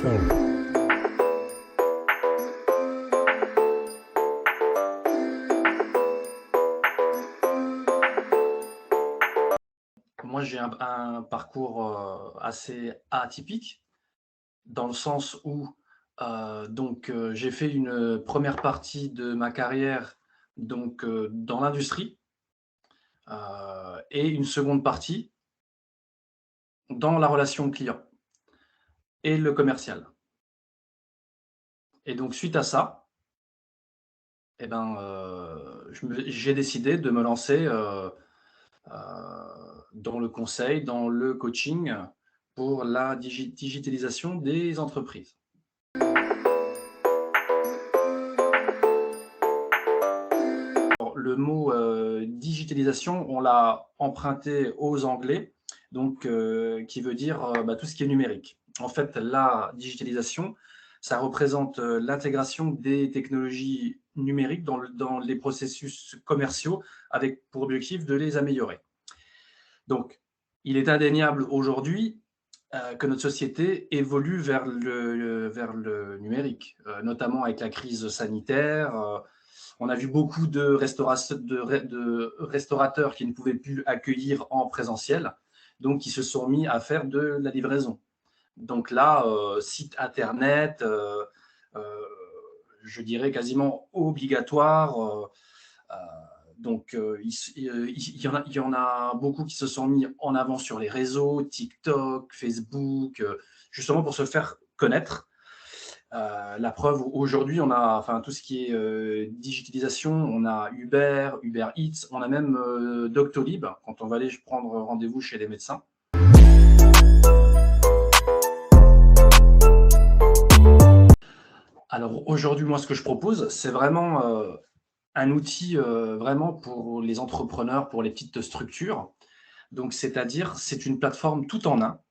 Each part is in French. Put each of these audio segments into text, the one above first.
transform. Moi, j'ai un parcours assez atypique, dans le sens où j'ai fait une première partie de ma carrière dans l'industrie et une seconde partie dans la relation client et le commercial. Et donc, suite à ça, eh ben, j'ai décidé de me lancer dans le conseil, dans le coaching pour la digitalisation des entreprises. Alors, le mot digitalisation, on l'a emprunté aux Anglais, qui veut dire tout ce qui est numérique. En fait, la digitalisation, ça représente l'intégration des technologies numériques dans les processus commerciaux avec pour objectif de les améliorer. Donc, il est indéniable aujourd'hui que notre société évolue vers le numérique, notamment avec la crise sanitaire. On a vu beaucoup de restaurateurs qui ne pouvaient plus accueillir en présentiel, donc qui se sont mis à faire de la livraison. Donc là, site internet, euh, je dirais quasiment obligatoire. Il y en a beaucoup qui se sont mis en avant sur les réseaux, TikTok, Facebook, justement pour se faire connaître. La preuve, aujourd'hui, on a tout ce qui est digitalisation, on a Uber, Uber Eats, on a même Doctolib, quand on va aller prendre rendez-vous chez les médecins. Alors aujourd'hui, moi, ce que je propose, c'est vraiment un outil vraiment pour les entrepreneurs, pour les petites structures. Donc, c'est-à-dire, c'est une plateforme tout en un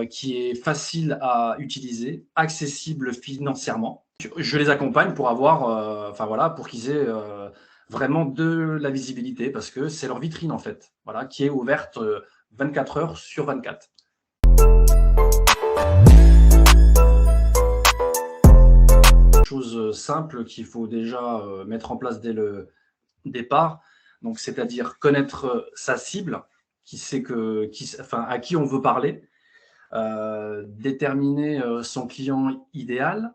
qui est facile à utiliser, accessible financièrement. Je les accompagne pour avoir, pour qu'ils aient vraiment de la visibilité, parce que c'est leur vitrine en fait, voilà, qui est ouverte 24 heures sur 24. Chose simple qu'il faut déjà mettre en place dès le départ, donc c'est-à-dire connaître sa cible, à qui on veut parler, déterminer son client idéal,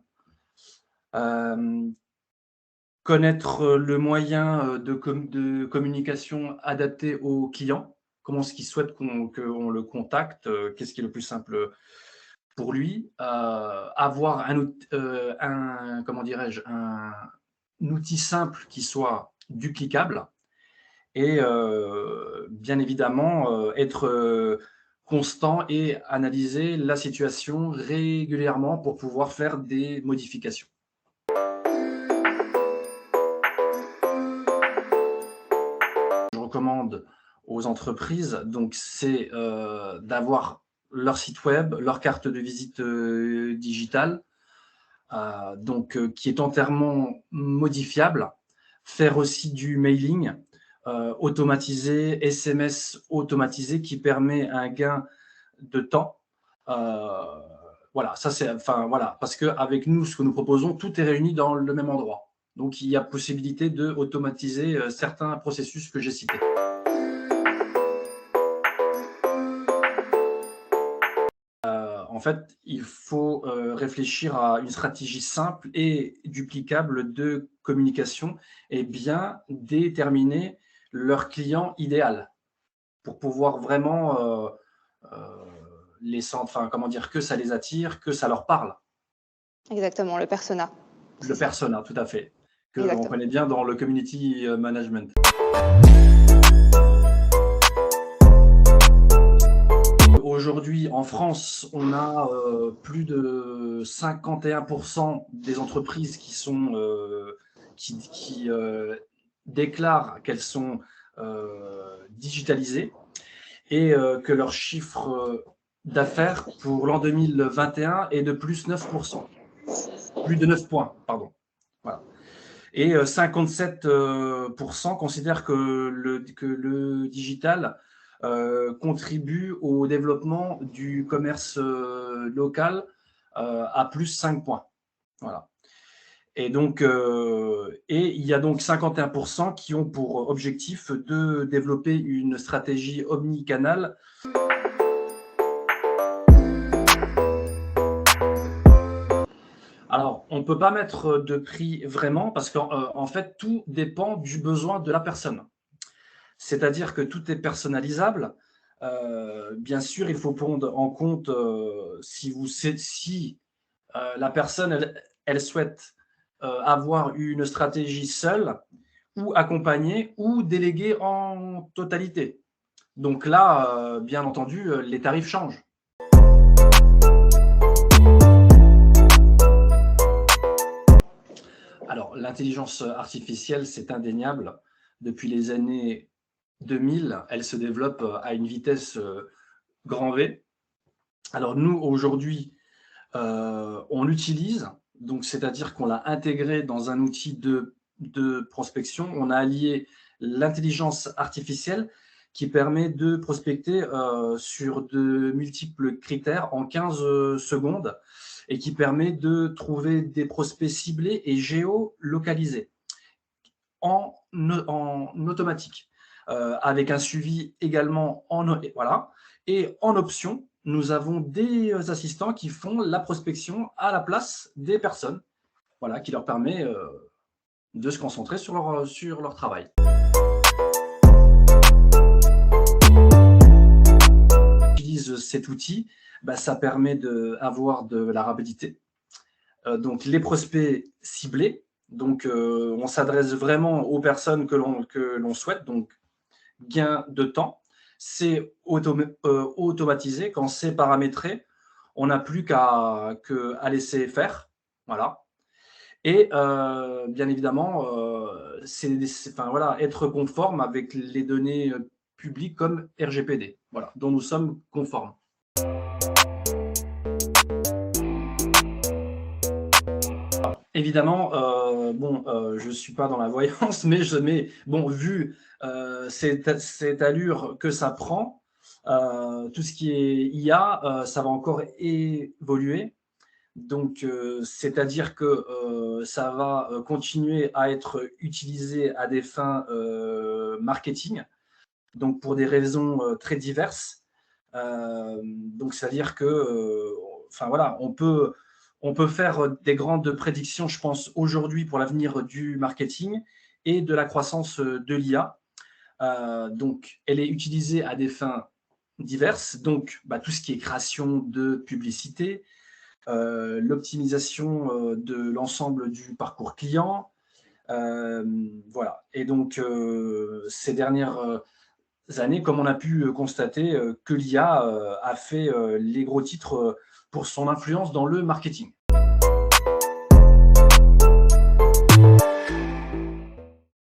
connaître le moyen de communication adapté au client, comment est-ce qu'il souhaite qu'on le contacte, qu'est-ce qui est le plus simple pour lui, avoir un outil simple qui soit duplicable et bien évidemment être constant et analyser la situation régulièrement pour pouvoir faire des modifications. Je recommande aux entreprises, c'est d'avoir leur site web, leur carte de visite digitale, qui est entièrement modifiable, faire aussi du mailing automatisé, SMS automatisé qui permet un gain de temps. Voilà, parce qu'avec nous, ce que nous proposons, tout est réuni dans le même endroit. Donc, il y a possibilité d'automatiser certains processus que j'ai cités. En fait, il faut réfléchir à une stratégie simple et duplicable de communication et bien déterminer leur client idéal pour pouvoir vraiment que ça les attire, que ça leur parle. Exactement, le persona. Le persona, tout à fait, qu'on Exactement. connaît bien dans le community management. Aujourd'hui, en France, on a plus de 51% des entreprises qui déclarent qu'elles sont digitalisées et que leur chiffre d'affaires pour l'an 2021 est de plus 9%. Plus de 9 points, pardon. Voilà. Et 57% considèrent que le digital contribue au développement du commerce local à plus 5 points. Voilà. Et donc, il y a donc 51% qui ont pour objectif de développer une stratégie omnicanal. Alors, on ne peut pas mettre de prix vraiment parce qu'en en fait, tout dépend du besoin de la personne. C'est-à-dire que tout est personnalisable. Bien sûr, il faut prendre en compte, si la personne, elle souhaite avoir une stratégie seule ou accompagnée ou déléguée en totalité. Donc là, bien entendu, les tarifs changent. Alors, l'intelligence artificielle, c'est indéniable. Depuis les années 2000, elle se développe à une vitesse grand V. Alors nous, aujourd'hui, on l'utilise, donc c'est-à-dire qu'on l'a intégré dans un outil de prospection. On a allié l'intelligence artificielle qui permet de prospecter sur de multiples critères en 15 secondes et qui permet de trouver des prospects ciblés et géolocalisés en automatique, avec un suivi également voilà. Et en option, nous avons des assistants qui font la prospection à la place des personnes, voilà, qui leur permet de se concentrer sur leur travail. Utilise cet outil, bah, ça permet d'avoir de la rapidité. Donc les prospects ciblés, donc on s'adresse vraiment aux personnes que l'on souhaite, donc gain de temps. C'est automatisé, quand c'est paramétré, on n'a plus qu'à laisser faire. Voilà. Et bien évidemment, enfin, voilà, être conforme avec les données publiques comme RGPD, voilà, dont nous sommes conformes. Évidemment, bon, je ne suis pas dans la voyance, mais bon, vu cette allure que ça prend, tout ce qui est IA, ça va encore évoluer. Donc, c'est-à-dire que ça va continuer à être utilisé à des fins marketing, donc pour des raisons très diverses. Donc, c'est-à-dire que, enfin voilà, on peut faire des grandes prédictions, je pense, aujourd'hui pour l'avenir du marketing et de la croissance de l'IA. Donc, elle est utilisée à des fins diverses, donc bah, tout ce qui est création de publicité, l'optimisation de l'ensemble du parcours client. Voilà. Et donc, ces dernières années, comme on a pu constater que l'IA a fait les gros titres pour son influence dans le marketing.